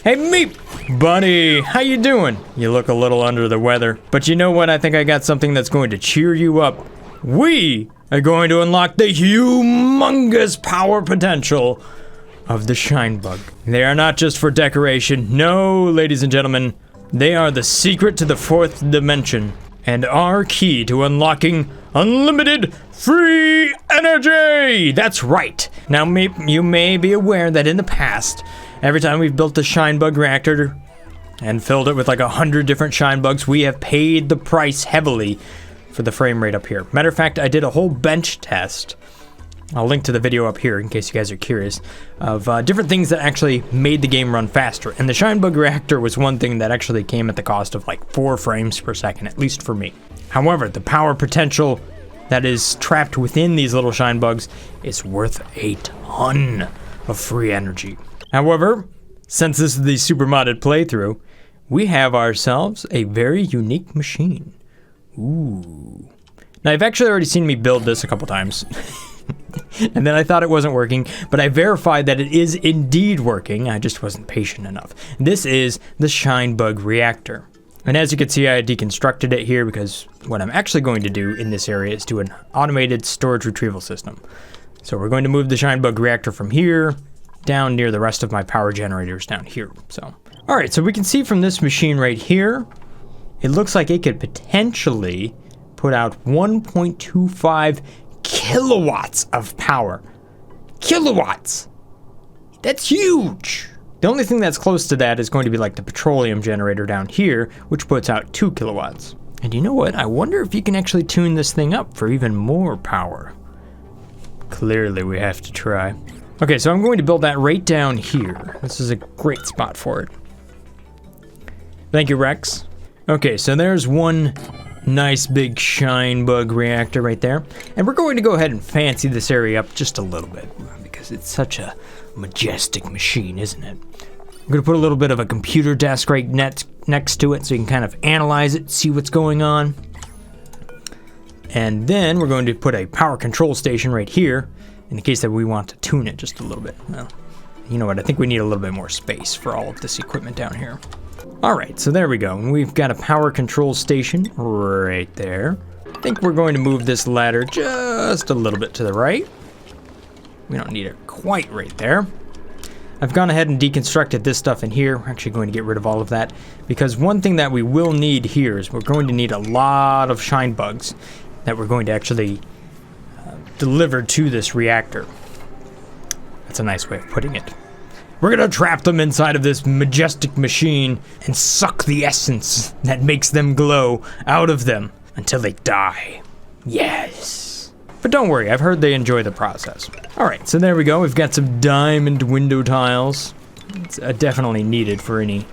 Hey, Meep! Buddy, how you doing? You look a little under the weather, but you know what? I think I got something that's going to cheer you up. We are going to unlock the humongous power potential of the Shine Bug. They are not just for decoration. No, ladies and gentlemen, they are the secret to the 4th dimension and our key to unlocking unlimited free energy. That's right. Now, Meep, you may be aware that in the past, every time we've built the Shine Bug reactor and filled it with like 100 different Shine Bugs, we have paid the price heavily for the frame rate up here. Matter of fact, I did a whole bench test. I'll link to the video up here in case you guys are curious of different things that actually made the game run faster. And the Shine Bug reactor was one thing that actually came at the cost of like 4 frames per second, at least for me. However, the power potential that is trapped within these little Shine Bugs is worth a ton of free energy. However, since this is the super modded playthrough, we have ourselves a very unique machine. Ooh. Now, you've actually already seen me build this a couple times. And then I thought it wasn't working, but I verified that it is indeed working. I just wasn't patient enough. This is the Shine Bug Reactor. And as you can see, I deconstructed it here because what I'm actually going to do in this area is do an automated storage retrieval system. So we're going to move the Shine Bug Reactor from here down near the rest of my power generators down here. So, all right, so we can see from this machine right here, it looks like it could potentially put out 1.25 kilowatts of power. Kilowatts! That's huge! The only thing that's close to that is going to be like the petroleum generator down here, which puts out 2 kilowatts. And you know what? I wonder if you can actually tune this thing up for even more power. Clearly we have to try. Okay, so I'm going to build that right down here. This is a great spot for it. Thank you, Rex. Okay, so there's one nice big Shine Bug reactor right there. And we're going to go ahead and fancy this area up just a little bit because it's such a majestic machine, isn't it? I'm going to put a little bit of a computer desk right next to it so you can kind of analyze it, see what's going on. And then we're going to put a power control station right here in the case that we want to tune it just a little bit. Well, you know what? I think we need a little bit more space for all of this equipment down here. All right, so there we go. And we've got a power control station right there. I think we're going to move this ladder just a little bit to the right. We don't need it quite right there. I've gone ahead and deconstructed this stuff in here. We're actually going to get rid of all of that because one thing that we will need here is we're going to need a lot of Shine Bugs that we're going to actually deliver to this reactor. That's a nice way of putting it. We're gonna trap them inside of this majestic machine and suck the essence that makes them glow out of them until they die. Yes. But don't worry, I've heard they enjoy the process. All right, so there we go. We've got some diamond window tiles. It's definitely needed for any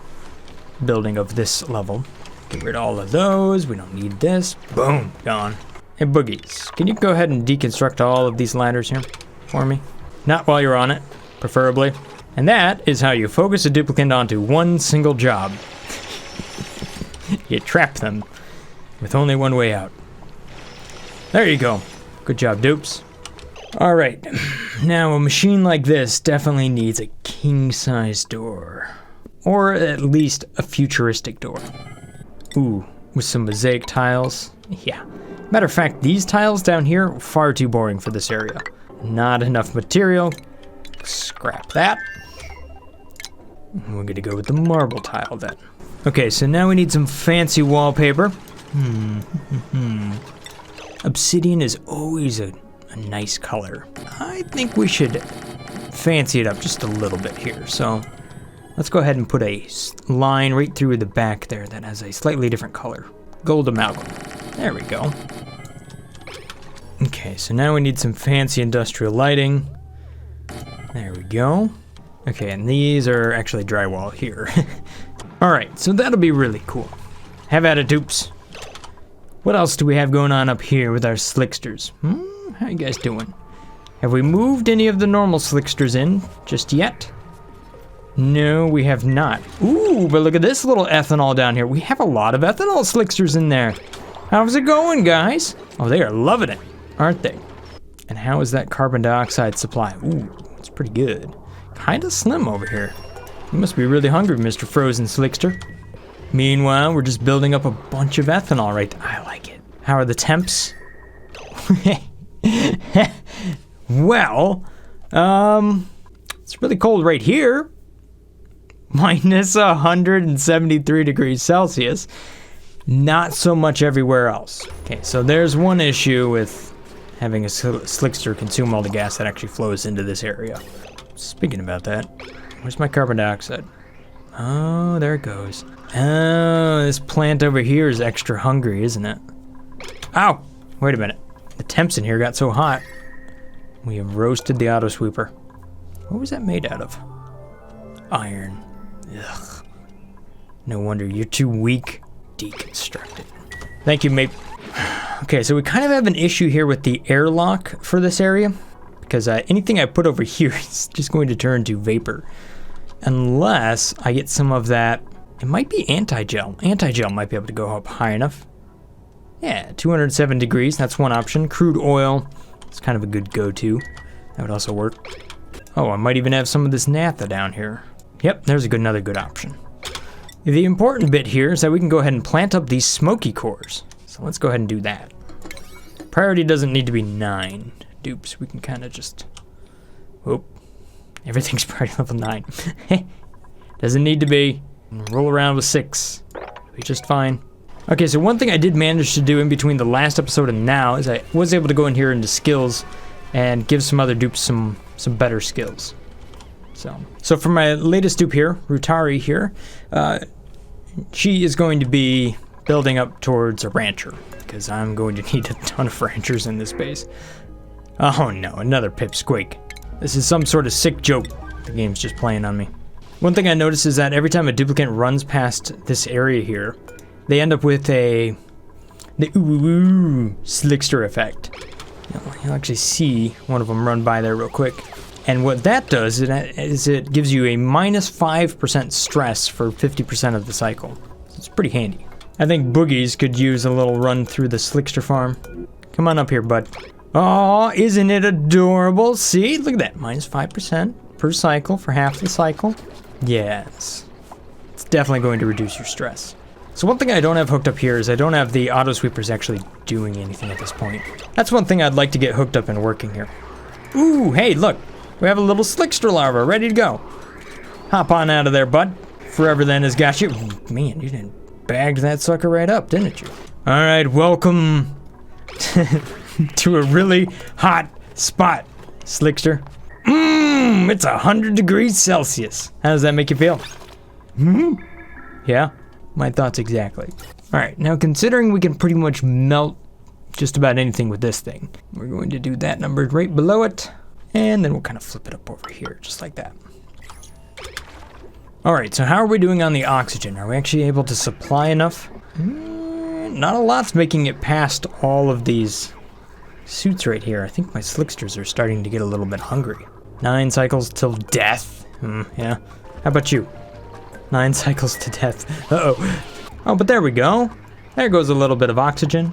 building of this level. Get rid of all of those. We don't need this. Boom, gone. Hey, Boogies, can you go ahead and deconstruct all of these ladders here for me? Not while you're on it, preferably. And that is how you focus a duplicant onto one single job. You trap them with only one way out. There you go. Good job, dupes. All right, now a machine like this definitely needs a king-size door. Or at least a futuristic door. Ooh, with some mosaic tiles. Yeah. Matter of fact, these tiles down here are far too boring for this area. Not enough material. Scrap that. We're gonna go with the marble tile then. Okay, so now we need some fancy wallpaper. Obsidian is always a nice color. I think we should fancy it up just a little bit here. So let's go ahead and put a line right through the back there that has a slightly different color. Gold amalgam. There we go. Okay, so now we need some fancy industrial lighting. There we go. Okay, and these are actually drywall here. All right, so that'll be really cool. Have at it, dupes. What else do we have going on up here with our Slicksters? How you guys doing? Have we moved any of the normal Slicksters in just yet? No, we have not. Ooh, but look at this little ethanol down here. We have a lot of ethanol Slicksters in there. How's it going, guys? Oh, they are loving it, aren't they? And how is that carbon dioxide supply? Ooh, it's pretty good. Kind of slim over here. You must be really hungry, Mr. Frozen Slickster. Meanwhile, we're just building up a bunch of ethanol, right? I like it. How are the temps? Well, it's really cold right here. Minus 173 degrees Celsius. Not so much everywhere else. Okay, so there's one issue with having a Slickster consume all the gas that actually flows into this area. Speaking about that, where's my carbon dioxide? Oh, there it goes. Oh, this plant over here is extra hungry, isn't it? Ow! Wait a minute. The temps in here got so hot. We have roasted the auto sweeper. What was that made out of? Iron. Ugh. No wonder you're too weak. Deconstructed. Thank you, mate. Okay, so we kind of have an issue here with the airlock for this area, because anything I put over here is just going to turn to vapor. Unless I get some of that. It might be anti-gel. Anti-gel might be able to go up high enough. Yeah, 207 degrees, that's one option. Crude oil, it's kind of a good go-to. That would also work. Oh, I might even have some of this naphtha down here. Yep, there's another good option. The important bit here is that we can go ahead and plant up these smoky cores. So let's go ahead and do that. Priority doesn't need to be 9. Dupes, we can kind of just... Whoop. Everything's priority level 9. Doesn't need to be. Roll around with 6. Be just fine. Okay, so one thing I did manage to do in between the last episode and now is I was able to go in here into skills and give some other dupes some better skills. So for my latest dupe here, Rutari here, she is going to be building up towards a rancher because I'm going to need a ton of ranchers in this base. Oh no, another pipsqueak. This is some sort of sick joke. The game's just playing on me. One thing I noticed is that every time a duplicate runs past this area here, they end up with the ooh Slickster effect. You'll actually see one of them run by there real quick. And what that does is it gives you a minus 5% stress for 50% of the cycle. It's pretty handy. I think Boogies could use a little run through the Slickster farm. Come on up here, bud. Oh, isn't it adorable? See, look at that, minus 5% per cycle for half the cycle. Yes, it's definitely going to reduce your stress. So one thing I don't have hooked up here is I don't have the auto sweepers actually doing anything at this point. That's one thing I'd like to get hooked up and working here. Ooh, hey, look. We have a little Slickster larva ready to go. Hop on out of there, bud. Forever then has got you. Man, you didn't bagged that sucker right up, didn't you? All right, welcome to a really hot spot, Slickster. It's 100 degrees Celsius. How does that make you feel? Yeah, my thoughts exactly. All right, now considering we can pretty much melt just about anything with this thing, we're going to do that number right below it. And then we'll kind of flip it up over here, just like that. All right, so how are we doing on the oxygen? Are we actually able to supply enough? Not a lot's making it past all of these suits right here. I think my Slicksters are starting to get a little bit hungry. 9 cycles till death. Yeah. How about you? 9 cycles to death. Uh-oh. Oh, but there we go. There goes a little bit of oxygen.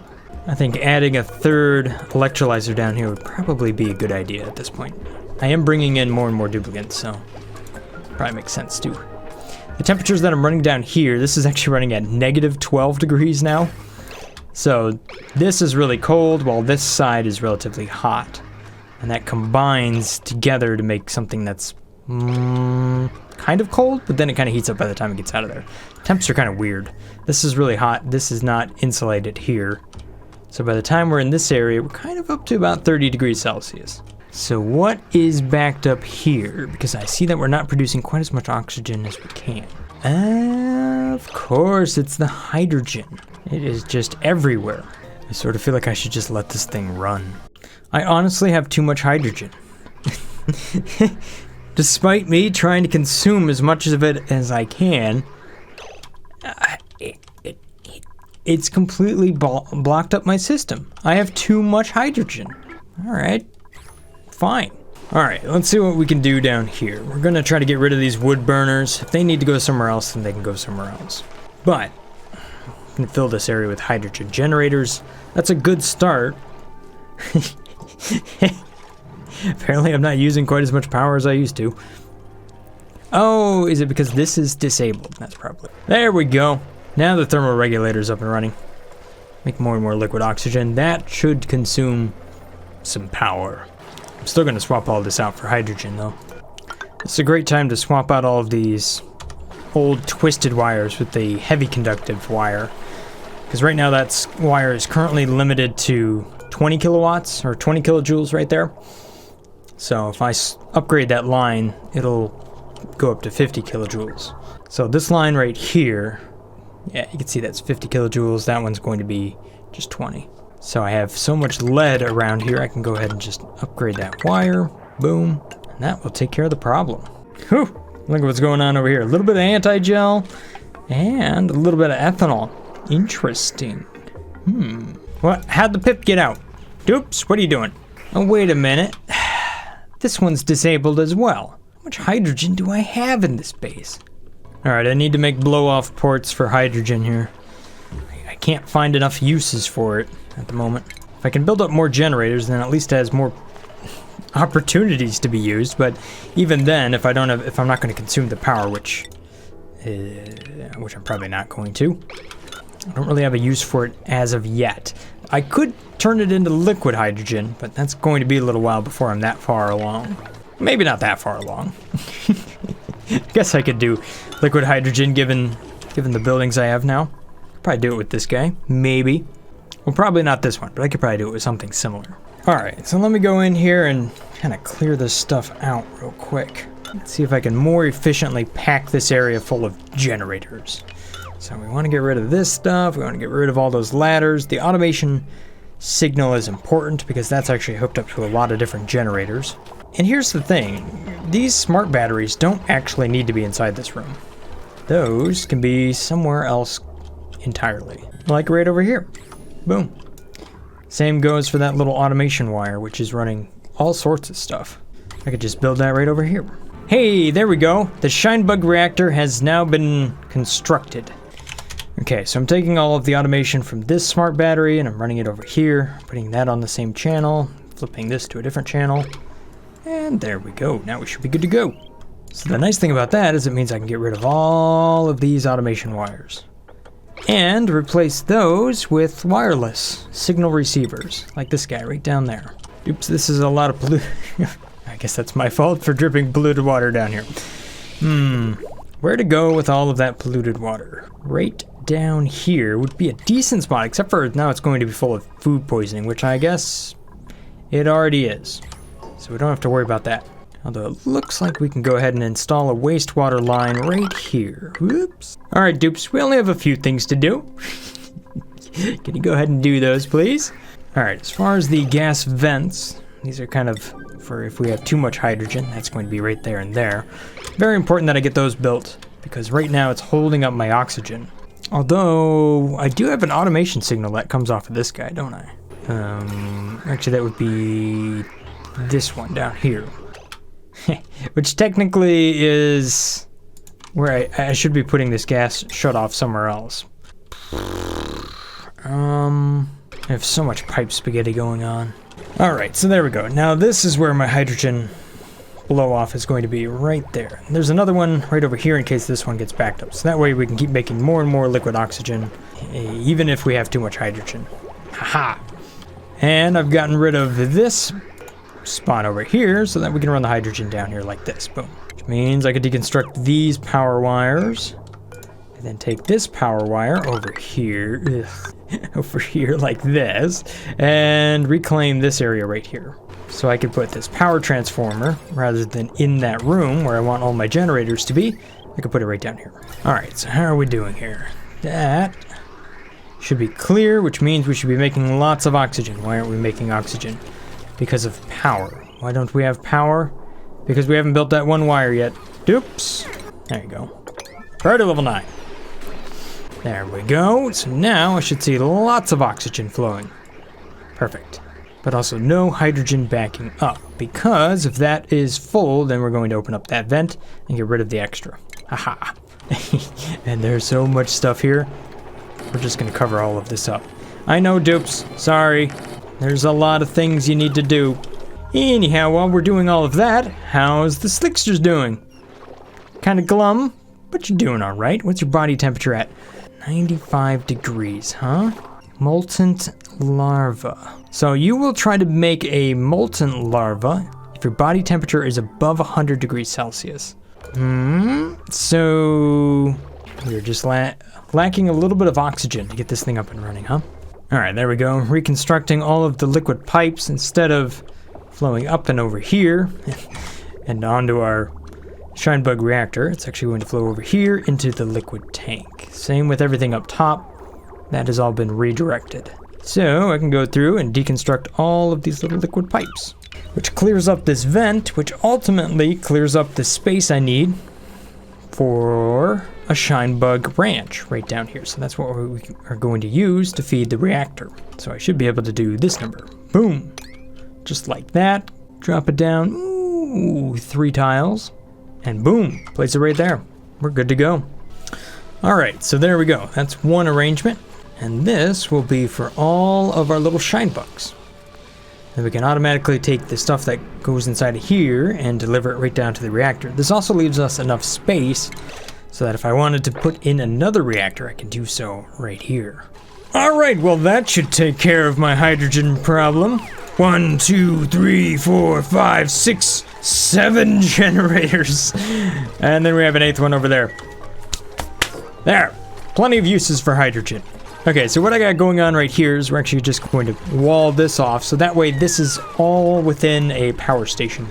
I think adding a third electrolyzer down here would probably be a good idea at this point. I am bringing in more and more duplicates, so probably makes sense too. The temperatures that I'm running down here, this is actually running at negative 12 degrees now. So this is really cold while this side is relatively hot. And that combines together to make something that's kind of cold, but then it kind of heats up by the time it gets out of there. Temps are kind of weird. This is really hot. This is not insulated here. So by the time we're in this area, we're kind of up to about 30 degrees Celsius. So what is backed up here? Because I see that we're not producing quite as much oxygen as we can. Of course, it's the hydrogen. It is just everywhere. I sort of feel like I should just let this thing run. I honestly have too much hydrogen. Despite me trying to consume as much of it as I can, it's completely blocked up my system. I have too much hydrogen. All right, fine. All right, let's see what we can do down here. We're gonna try to get rid of these wood burners. If they need to go somewhere else, then they can go somewhere else. But I'm gonna fill this area with hydrogen generators. That's a good start. Apparently I'm not using quite as much power as I used to. Oh, is it because this is disabled? That's probably. There we go. Now the thermal regulator's up and running. Make more and more liquid oxygen. That should consume some power. I'm still going to swap all this out for hydrogen, though. It's a great time to swap out all of these old twisted wires with the heavy conductive wire. Because right now that wire is currently limited to 20 kilowatts, or 20 kilojoules right there. So if I upgrade that line, it'll go up to 50 kilojoules. So this line right here, yeah, you can see that's 50 kilojoules. That one's going to be just 20. So I have so much lead around here, I can go ahead and just upgrade that wire. Boom. And that will take care of the problem. Whew. Look at what's going on over here. A little bit of anti-gel and a little bit of ethanol. Interesting. What? How'd the pip get out? Oops, what are you doing? Oh, wait a minute. This one's disabled as well. How much hydrogen do I have in this base? Alright, I need to make blow-off ports for hydrogen here. I can't find enough uses for it at the moment. If I can build up more generators, then at least it has more opportunities to be used, but even then, if I'm not going to consume the power, which I'm probably not going to, I don't really have a use for it as of yet. I could turn it into liquid hydrogen, but that's going to be a little while before I'm that far along. Maybe not that far along. I guess I could do liquid hydrogen given the buildings I have now. Probably do it with this guy, maybe. Well, probably not this one, but I could probably do it with something similar. Alright, so let me go in here and kind of clear this stuff out real quick. Let's see if I can more efficiently pack this area full of generators. So we want to get rid of this stuff, we want to get rid of all those ladders. The automation signal is important because that's actually hooked up to a lot of different generators. And here's the thing, these smart batteries don't actually need to be inside this room. Those can be somewhere else entirely, like right over here. Boom. Same goes for that little automation wire, which is running all sorts of stuff. I could just build that right over here. Hey, there we go. The Shinebug reactor has now been constructed. Okay, so I'm taking all of the automation from this smart battery and I'm running it over here, putting that on the same channel, flipping this to a different channel, and there we go. Now we should be good to go. So the nice thing about that is it means I can get rid of all of these automation wires and replace those with wireless signal receivers, like this guy right down there. Oops, this is a lot of polluted... I guess that's my fault for dripping polluted water down here. Where to go with all of that polluted water? Right down here would be a decent spot, except for now it's going to be full of food poisoning, which I guess it already is. So we don't have to worry about that. Although it looks like we can go ahead and install a wastewater line right here. Whoops. All right, dupes, we only have a few things to do. Can you go ahead and do those, please? All right, as far as the gas vents, these are kind of for if we have too much hydrogen, that's going to be right there and there. Very important that I get those built, because right now it's holding up my oxygen. Although, I do have an automation signal that comes off of this guy, don't I? Actually, that would be this one down here. Which technically is where I should be putting this gas shut off somewhere else. I have so much pipe spaghetti going on. Alright, so there we go. Now this is where my hydrogen blow-off is going to be, right there. And there's another one right over here in case this one gets backed up. So that way we can keep making more and more liquid oxygen, even if we have too much hydrogen. Haha! And I've gotten rid of this spot over here so that we can run the hydrogen down here like this. Boom. Which means I could deconstruct these power wires and then take this power wire over here, over here like this, and reclaim this area right here. So I could put this power transformer, rather than in that room where I want all my generators to be, I could put it right down here. Alright, so how are we doing here? That should be clear, which means we should be making lots of oxygen. Why aren't we making oxygen? Because of power. Why don't we have power? Because we haven't built that one wire yet. Oops. There you go. Priority level 9. There we go. So now I should see lots of oxygen flowing. Perfect. But also no hydrogen backing up, because if that is full, then we're going to open up that vent and get rid of the extra. Haha. And there's so much stuff here. We're just going to cover all of this up. I know, dupes. Sorry. There's a lot of things you need to do. Anyhow, while we're doing all of that, how's the Slicksters doing? Kind of glum, but you're doing all right. What's your body temperature at? 95 degrees, huh? Molten larva. So you will try to make a molten larva if your body temperature is above 100 degrees Celsius. So we're just lacking a little bit of oxygen to get this thing up and running, huh? All right, there we go. Reconstructing all of the liquid pipes instead of flowing up and over here and onto our shine bug reactor. It's actually going to flow over here into the liquid tank. Same with everything up top. That has all been redirected. So I can go through and deconstruct all of these little liquid pipes, which clears up this vent, which ultimately clears up the space I need for a shine bug ranch right down here. So that's what we are going to use to feed the reactor. So I should be able to do this number. Boom. Just like that. Drop it down. Ooh, 3 tiles. And boom. Place it right there. We're good to go. All right, so there we go. That's one arrangement. And this will be for all of our little shine bugs. Then we can automatically take the stuff that goes inside of here and deliver it right down to the reactor. This also leaves us enough space so that if I wanted to put in another reactor, I can do so right here. All right, well, that should take care of my hydrogen problem. 1, 2, 3, 4, 5, 6, 7 generators. And then we have an 8th one over there. There, plenty of uses for hydrogen. Okay, so what I got going on right here is we're actually just going to wall this off, so that way this is all within a power station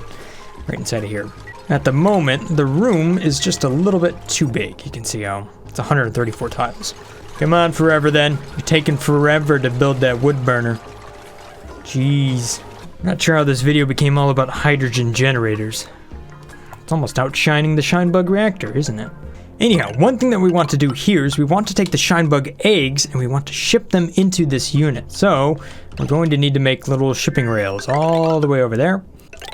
right inside of here. At the moment, the room is just a little bit too big. You can see how it's 134 tiles. Come on, forever then. You're taking forever to build that wood burner. Jeez. I'm not sure how this video became all about hydrogen generators. It's almost outshining the shine bug reactor, isn't it? Anyhow, one thing that we want to do here is we want to take the shine bug eggs and we want to ship them into this unit. So we're going to need to make little shipping rails all the way over there.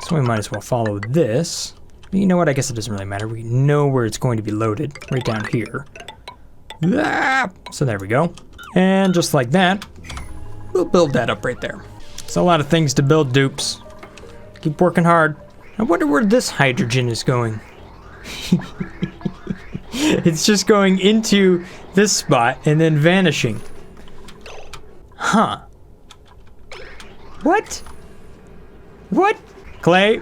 So we might as well follow this. You know what? I guess it doesn't really matter. We know where it's going to be loaded, right down here. So there we go. And just like that, we'll build that up right there. It's a lot of things to build, dupes. Keep working hard. I wonder where this hydrogen is going. It's just going into this spot and then vanishing. Huh. What? What? Clay,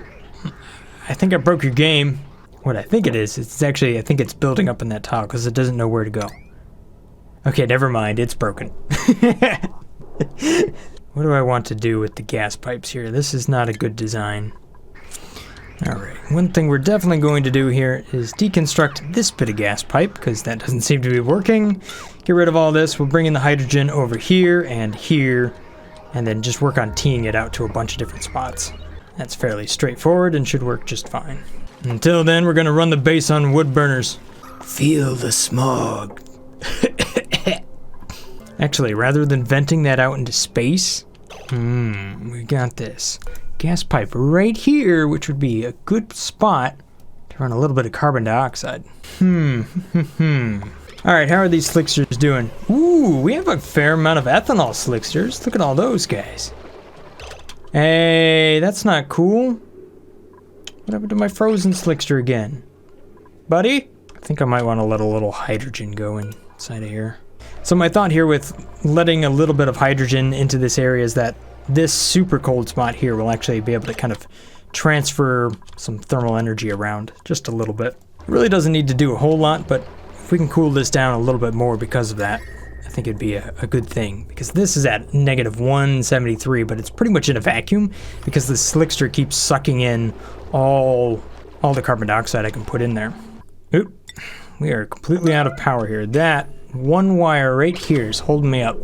I think I broke your game. What I think it is, it's actually, I think it's building up in that tile because it doesn't know where to go. Okay, never mind, it's broken. What do I want to do with the gas pipes here? This is not a good design. Alright, one thing we're definitely going to do here is deconstruct this bit of gas pipe, because that doesn't seem to be working. Get rid of all this, we'll bring in the hydrogen over here, and then just work on teeing it out to a bunch of different spots. That's fairly straightforward and should work just fine. Until then, we're going to run the base on wood burners. Feel the smog. Actually, rather than venting that out into space, we got this gas pipe right here, which would be a good spot to run a little bit of carbon dioxide. All right, how are these slicksters doing? Ooh, we have a fair amount of ethanol slicksters. Look at all those guys. Hey, that's not cool. What happened to my frozen slickster again? Buddy? I think I might want to let a little hydrogen go inside of here. So my thought here with letting a little bit of hydrogen into this area is that this super cold spot here will actually be able to kind of transfer some thermal energy around just a little bit. It really doesn't need to do a whole lot, but if we can cool this down a little bit more because of that, I think it'd be a good thing. Because this is at negative 173, but it's pretty much in a vacuum because the slickster keeps sucking in all the carbon dioxide I can put in there. Oop, we are completely out of power here. That one wire right here is holding me up.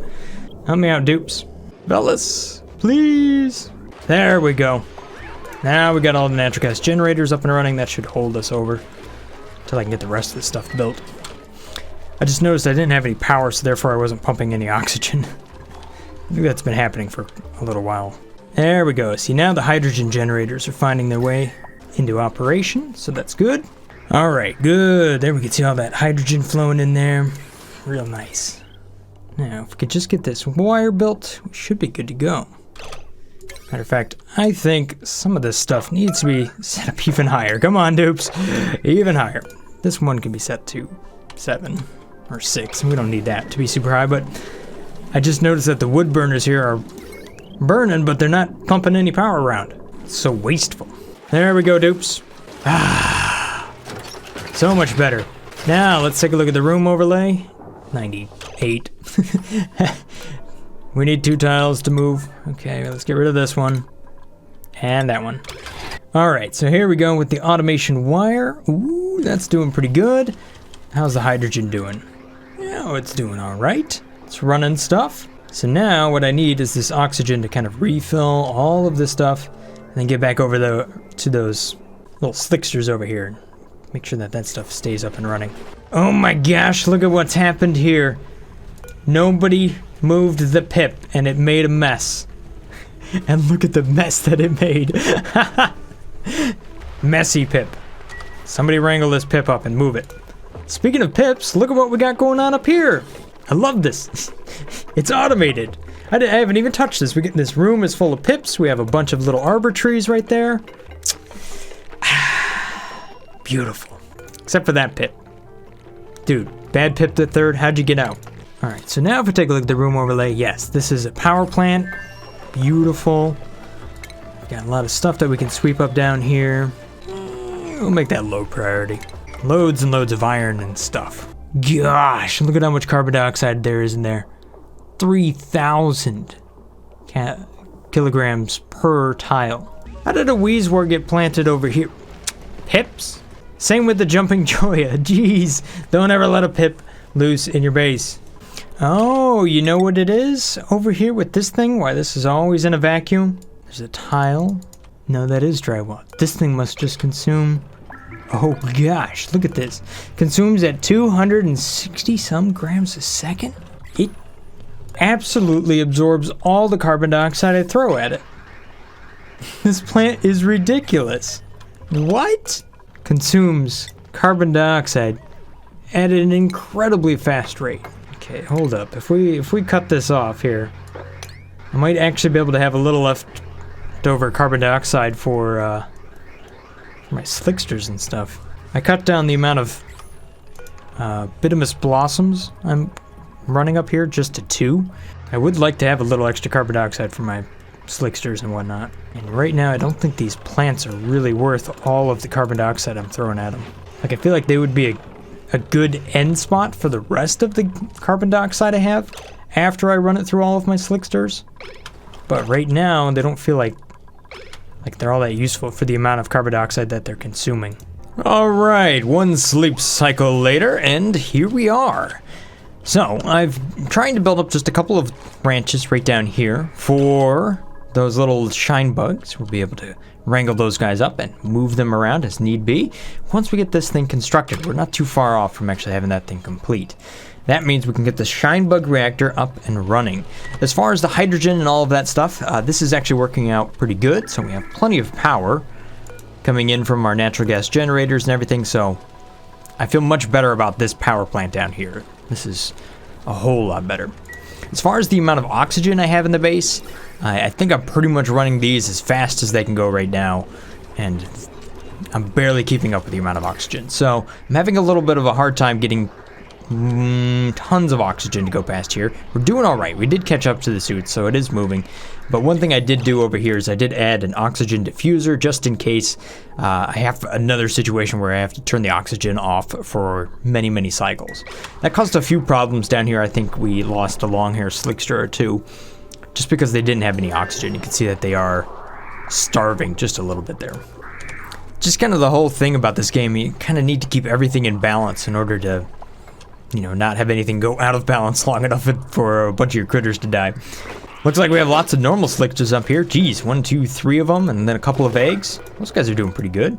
Help me out, dupes. Fellas, please. There we go. Now we got all the natural gas generators up and running. That should hold us over until I can get the rest of the stuff built. I just noticed I didn't have any power, so therefore I wasn't pumping any oxygen. I think that's been happening for a little while. There we go. See, now the hydrogen generators are finding their way into operation, so that's good. All right, good. There we can see all that hydrogen flowing in there. Real nice. Now, if we could just get this wire built, we should be good to go. Matter of fact, I think some of this stuff needs to be set up even higher. Come on, dupes. Even higher. This one can be set to 7 or 6. We don't need that to be super high, but I just noticed that the wood burners here are burning, but they're not pumping any power around. It's so wasteful. There we go, dupes. Ah, so much better. Now let's take a look at the room overlay. 98. We need 2 tiles to move. Okay, let's get rid of this one. And that one. Alright, so here we go with the automation wire. Ooh, that's doing pretty good. How's the hydrogen doing? Oh, it's doing alright. It's running stuff. So now what I need is this oxygen to kind of refill all of this stuff and then get back over to those little slicksters over here. Make sure that that stuff stays up and running. Oh my gosh, look at what's happened here. Nobody moved the pip and it made a mess. And look at the mess that it made. Messy pip. Somebody wrangle this pip up and move it. Speaking of pips, look at what we got going on up here. I love this. It's automated. I haven't even touched this. This room is full of pips. We have a bunch of little arbor trees right there. Beautiful. Except for that pip. Dude, bad pip the third. How'd you get out? All right, so now if we take a look at the room overlay, yes, this is a power plant. Beautiful. Got a lot of stuff that we can sweep up down here. We'll make that low priority. Loads and loads of iron and stuff. Gosh, look at how much carbon dioxide there is in there. 3,000 kilograms per tile. How did a Weezwar get planted over here? Pips? Same with the jumping Joya. Jeez, don't ever let a pip loose in your base. Oh, you know what it is? Over here with this thing, why this is always in a vacuum? There's a tile. No, that is drywall. This thing must just consume... Oh gosh, look at this. Consumes at 260 some grams a second? It absolutely absorbs all the carbon dioxide I throw at it. This plant is ridiculous. What? Consumes carbon dioxide at an incredibly fast rate. Okay, hold up. If we cut this off here, I might actually be able to have a little leftover carbon dioxide for my slicksters and stuff. I cut down the amount of bituminous blossoms I'm running up here just to 2. I would like to have a little extra carbon dioxide for my slicksters and whatnot. And right now I don't think these plants are really worth all of the carbon dioxide I'm throwing at them. Like I feel like they would be a good end spot for the rest of the carbon dioxide I have after I run it through all of my slicksters. But right now they don't feel like they're all that useful for the amount of carbon dioxide that they're consuming. All right, 1 sleep cycle later, and here we are. So I've trying to build up just a couple of branches right down here for those little shine bugs. We'll be able to wrangle those guys up and move them around as need be. Once we get this thing constructed, we're not too far off from actually having that thing complete. That means we can get the shine bug reactor up and running. As far as the hydrogen and all of that stuff, this is actually working out pretty good. So we have plenty of power coming in from our natural gas generators and everything. So I feel much better about this power plant down here. This is a whole lot better. As far as the amount of oxygen I have in the base, I think I'm pretty much running these as fast as they can go right now. And I'm barely keeping up with the amount of oxygen. So I'm having a little bit of a hard time getting tons of oxygen to go past here. We're doing all right. We did catch up to the suit, so it is moving. But one thing I did do over here is I did add an oxygen diffuser just in case I have another situation where I have to turn the oxygen off for many, many cycles. That caused a few problems down here. I think we lost a long-hair slickster or 2 just because they didn't have any oxygen. You can see that they are starving just a little bit there. Just kind of the whole thing about this game, you kind of need to keep everything in balance in order to, you know, not have anything go out of balance long enough for a bunch of your critters to die. Looks like we have lots of normal slicksters up here. Geez, 1, 2, 3 of them, and then a couple of eggs. Those guys are doing pretty good.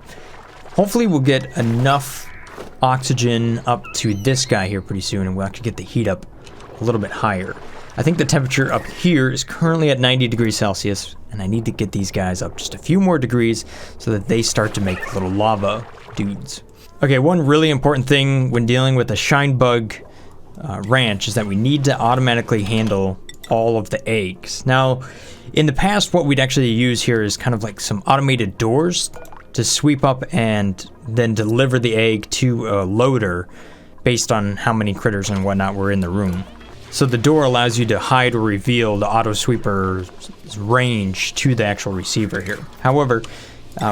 Hopefully we'll get enough oxygen up to this guy here pretty soon, and we'll actually get the heat up a little bit higher. I think the temperature up here is currently at 90 degrees Celsius, and I need to get these guys up just a few more degrees so that they start to make little lava dudes. Okay, one really important thing when dealing with a shine bug ranch is that we need to automatically handle all of the eggs. Now, in the past, what we'd actually use here is kind of like some automated doors to sweep up and then deliver the egg to a loader based on how many critters and whatnot were in the room. So the door allows you to hide or reveal the auto sweeper's range to the actual receiver here. However,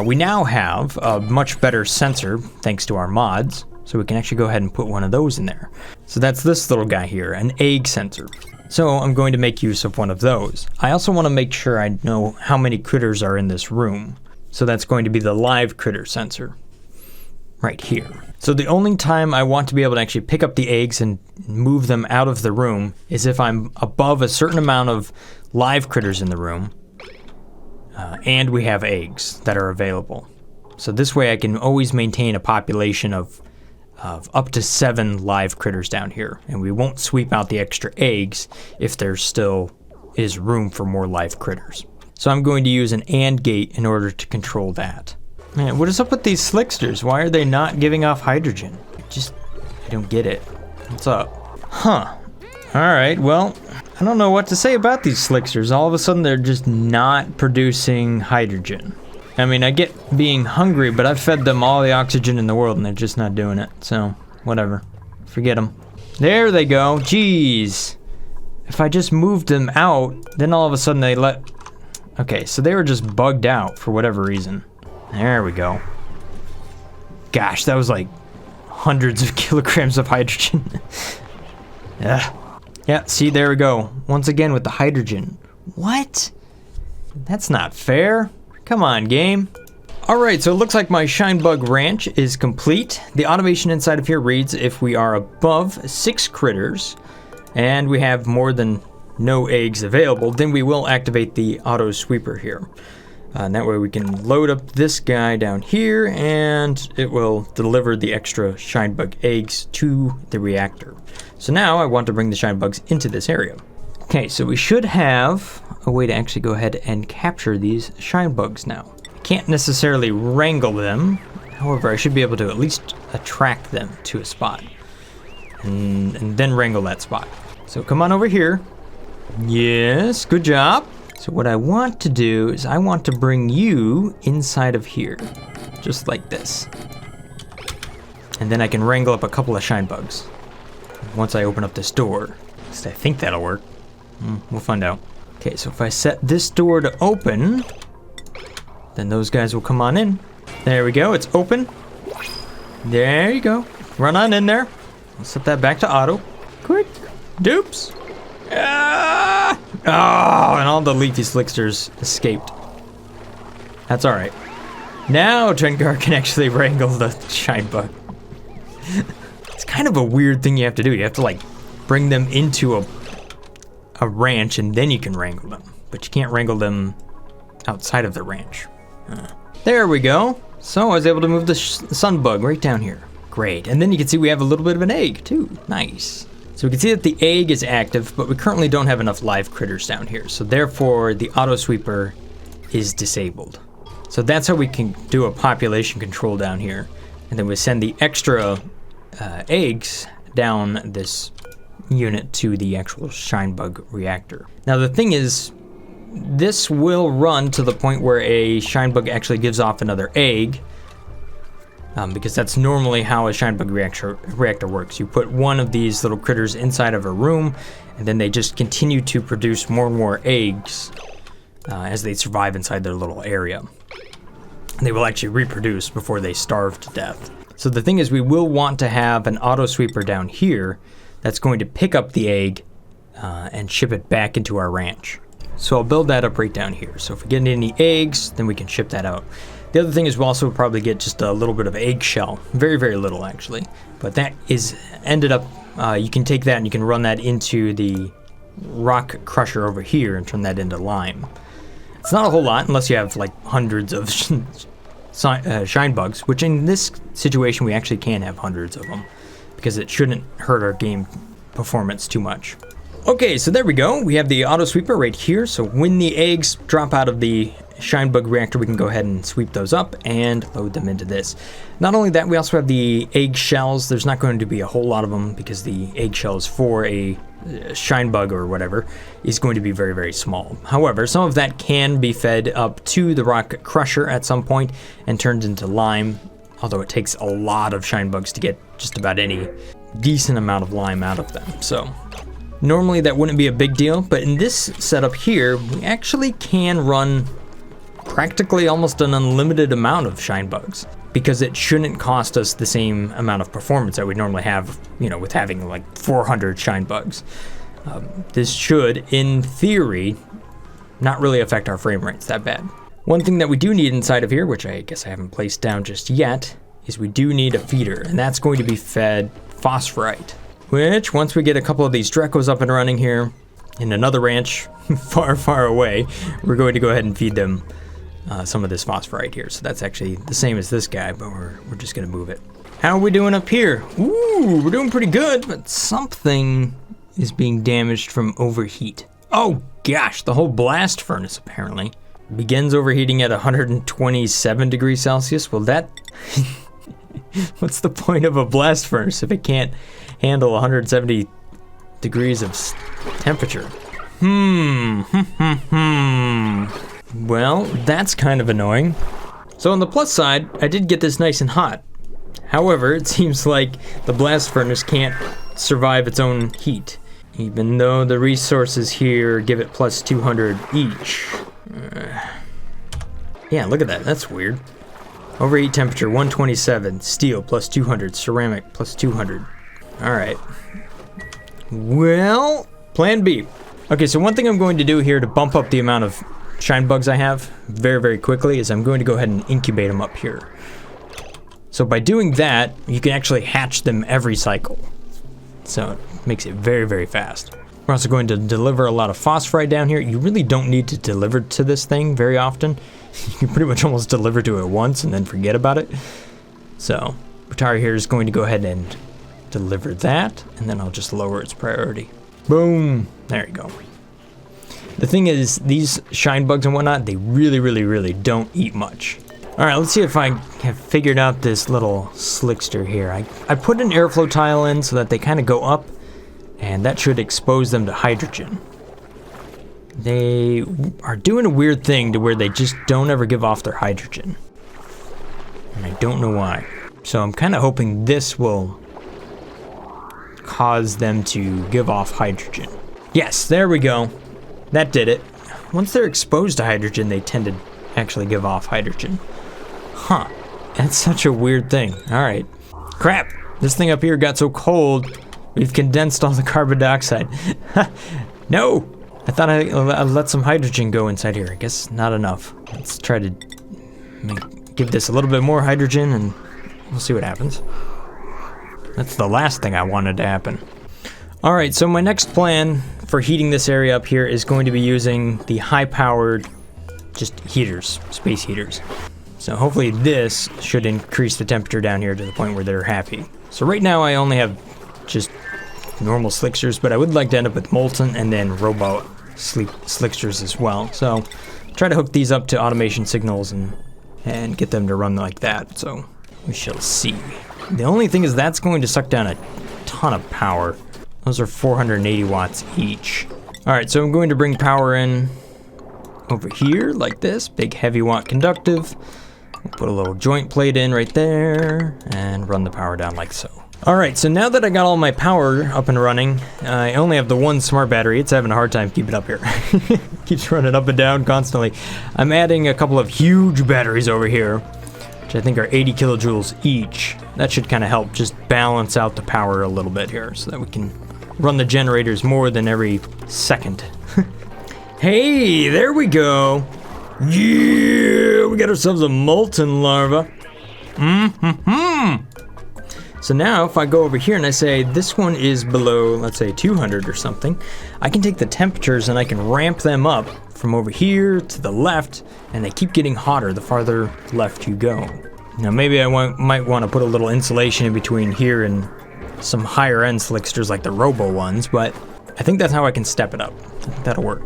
we now have a much better sensor thanks to our mods, so we can actually go ahead and put one of those in there. So that's this little guy here, an egg sensor. So I'm going to make use of one of those. I also want to make sure I know how many critters are in this room. So that's going to be the live critter sensor right here. So the only time I want to be able to actually pick up the eggs and move them out of the room is if I'm above a certain amount of live critters in the room and we have eggs that are available. So this way I can always maintain a population of up to 7 live critters down here, and we won't sweep out the extra eggs if there still is room for more live critters. So I'm going to use an AND gate in order to control that. Man, what is up with these Slicksters? Why are they not giving off hydrogen? I don't get it. What's up? Huh. Alright, well, I don't know what to say about these Slicksters. All of a sudden they're just not producing hydrogen. I mean, I get being hungry, but I've fed them all the oxygen in the world and they're just not doing it. So, whatever. Forget them. There they go. Jeez. If I just moved them out, then all of a sudden they let... Okay, so they were just bugged out for whatever reason. There we go. Gosh, that was like hundreds of kilograms of hydrogen. Yeah, see, there we go. Once again with the hydrogen. What? That's not fair. Come on, game. Alright, so it looks like my Shinebug Ranch is complete. The automation inside of here reads if we are above 6 critters and we have more than no eggs available, then we will activate the auto sweeper here. And that way we can load up this guy down here and it will deliver the extra Shinebug eggs to the reactor. So now I want to bring the Shinebugs into this area. Okay, so we should have a way to actually go ahead and capture these Shinebugs now. I can't necessarily wrangle them, however I should be able to at least attract them to a spot and then wrangle that spot. So come on over here. Yes, good job. So what I want to do is I want to bring you inside of here, just like this. And then I can wrangle up a couple of Shinebugs once I open up this door. At least I think that'll work. We'll find out. Okay, so if I set this door to open, then those guys will come on in. There we go, it's open. There you go. Run on in there. I'll set that back to auto. Quick. Dupes. Ah! Oh, and all the leafy Slicksters escaped. That's alright. Now Brothgar can actually wrangle the Shinebug. It's kind of a weird thing you have to do. You have to like bring them into a ranch and then you can wrangle them. But you can't wrangle them outside of the ranch. There we go. So I was able to move the Sunbug right down here. Great. And then you can see we have a little bit of an egg too. Nice. So we can see that the egg is active, but we currently don't have enough live critters down here. So therefore, the auto sweeper is disabled. So that's how we can do a population control down here. And then we send the extra eggs down this unit to the actual Shinebug reactor. Now the thing is, this will run to the point where a Shinebug actually gives off another egg. Because that's normally how a Shinebug reactor works. You put one of these little critters inside of a room, and then they just continue to produce more and more eggs as they survive inside their little area. They will actually reproduce before they starve to death. So the thing is, we will want to have an auto sweeper down here that's going to pick up the egg and ship it back into our ranch. So I'll build that up right down here. So if we get any eggs, then we can ship that out. The other thing is we'll also probably get just a little bit of eggshell. Very, very little actually. But that is ended up, you can take that and you can run that into the rock crusher over here and turn that into lime. It's not a whole lot unless you have like hundreds of Shinebugs, which in this situation we actually can have hundreds of them because it shouldn't hurt our game performance too much. Okay, so there we go. We have the auto sweeper right here. So when the eggs drop out of the shine bug reactor, we can go ahead and sweep those up and load them into this. Not only that, we also have the egg shells. There's not going to be a whole lot of them because the egg shells for a shine bug or whatever is going to be very, very small. However, some of that can be fed up to the rock crusher at some point and turned into lime, although it takes a lot of shine bugs to get just about any decent amount of lime out of them. So normally that wouldn't be a big deal, but in this setup here, we actually can run practically almost an unlimited amount of shine bugs because it shouldn't cost us the same amount of performance that we normally have, you know, with having like 400 shine bugs. This should, in theory, not really affect our frame rates that bad. One thing that we do need inside of here, which I guess I haven't placed down just yet, is we do need a feeder, and that's going to be fed phosphorite, which once we get a couple of these Drecos up and running here in another ranch far, far away, we're going to go ahead and feed them some of this phosphorite here. So that's actually the same as this guy, but we're just gonna move it. How are we doing up here? Ooh, we're doing pretty good, but something is being damaged from overheat. Oh gosh, the whole blast furnace apparently begins overheating at 127 degrees Celsius. Well, that what's the point of a blast furnace if it can't handle 170 degrees of temperature? Well, that's kind of annoying. So on the plus side, I did get this nice and hot. However, it seems like the blast furnace can't survive its own heat, even though the resources here give it plus 200 each. Yeah, look at that. That's weird. Overheat temperature 127, steel plus 200, ceramic plus 200. All right. Well, plan B. Okay, so one thing I'm going to do here to bump up the amount of shine bugs I have very, very quickly is I'm going to go ahead and incubate them up here. So by doing that, you can actually hatch them every cycle. So it makes it very, very fast. We're also going to deliver a lot of phosphorite down here. You really don't need to deliver to this thing very often. You can pretty much almost deliver to it once and then forget about it. So Brothgar here is going to go ahead and deliver that, and then I'll just lower its priority. Boom. There you go. The thing is, these shine bugs and whatnot, they really, really, really don't eat much. All right, let's see if I have figured out this little Slickster here. I put an airflow tile in so that they kind of go up, and that should expose them to hydrogen. They are doing a weird thing to where they just don't ever give off their hydrogen. And I don't know why. So I'm kind of hoping this will cause them to give off hydrogen. Yes, there we go. That did it. Once they're exposed to hydrogen, they tend to actually give off hydrogen. Huh. That's such a weird thing. All right. Crap. This thing up here got so cold, we've condensed all the carbon dioxide. No! I thought I'd let some hydrogen go inside here. I guess not enough. Let's try to give this a little bit more hydrogen, and we'll see what happens. That's the last thing I wanted to happen. All right, so my next plan for heating this area up here is going to be using the high-powered just heaters, space heaters. So hopefully this should increase the temperature down here to the point where they're happy. So right now I only have just normal Slicksters, but I would like to end up with molten and then robot Slicksters as well. So try to hook these up to automation signals and get them to run like that. So we shall see. The only thing is that's going to suck down a ton of power. Those are 480 watts each. All right, so I'm going to bring power in over here like this, big heavy watt conductive. We'll put a little joint plate in right there and run the power down like so. All right, so now that I got all my power up and running, I only have the one smart battery. It's having a hard time keeping up here. Keeps running up and down constantly. I'm adding a couple of huge batteries over here, which I think are 80 kilojoules each. That should kind of help just balance out the power a little bit here so that we can run the generators more than every second. Hey, there we go. Yeah, we got ourselves a molten larva. So now if I go over here and I say this one is below, let's say 200 or something, I can take the temperatures and I can ramp them up from over here to the left, and they keep getting hotter the farther left you go. Now maybe I might want to put a little insulation in between here and some higher end Slicksters like the Robo ones, but I think that's how I can step it up. That'll work.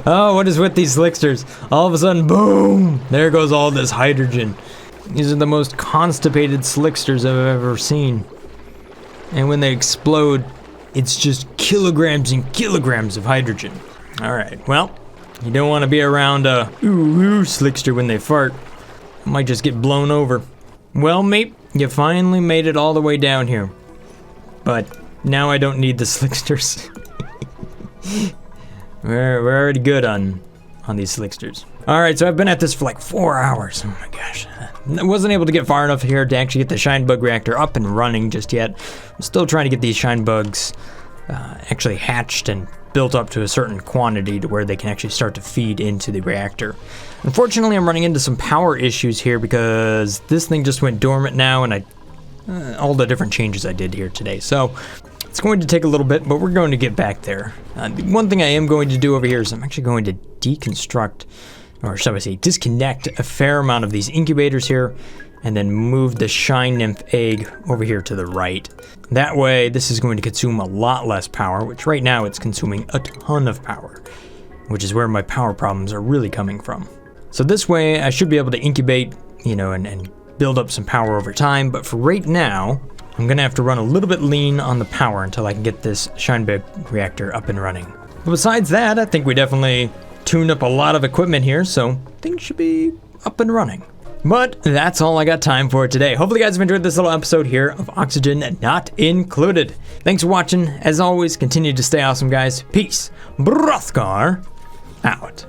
Oh, what is with these Slicksters? All of a sudden, boom! There goes all this hydrogen. These are the most constipated Slicksters I've ever seen. And when they explode, it's just kilograms and kilograms of hydrogen. Alright, well, you don't want to be around a Slickster when they fart. It might just get blown over. Well, mate, you finally made it all the way down here. But now I don't need the Slicksters. We're already good on these Slicksters. Alright, so I've been at this for like 4 hours. Oh my gosh. I wasn't able to get far enough here to actually get the shine bug reactor up and running just yet. I'm still trying to get these shine bugs actually hatched and built up to a certain quantity to where they can actually start to feed into the reactor. Unfortunately, I'm running into some power issues here because this thing just went dormant now, and all the different changes I did here today. So it's going to take a little bit, but we're going to get back there. One thing I am going to do over here is I'm actually going to deconstruct, or shall I say, disconnect a fair amount of these incubators here, and then move the shine nymph egg over here to the right. That way, this is going to consume a lot less power, which right now it's consuming a ton of power, which is where my power problems are really coming from. So this way, I should be able to incubate, you know, and build up some power over time, but for right now, I'm gonna have to run a little bit lean on the power until I can get this shine bug reactor up and running. But besides that, I think we definitely tuned up a lot of equipment here, so things should be up and running. But that's all I got time for today. Hopefully you guys have enjoyed this little episode here of Oxygen Not Included. Thanks for watching. As always, continue to stay awesome, guys. Peace. Brothgar out.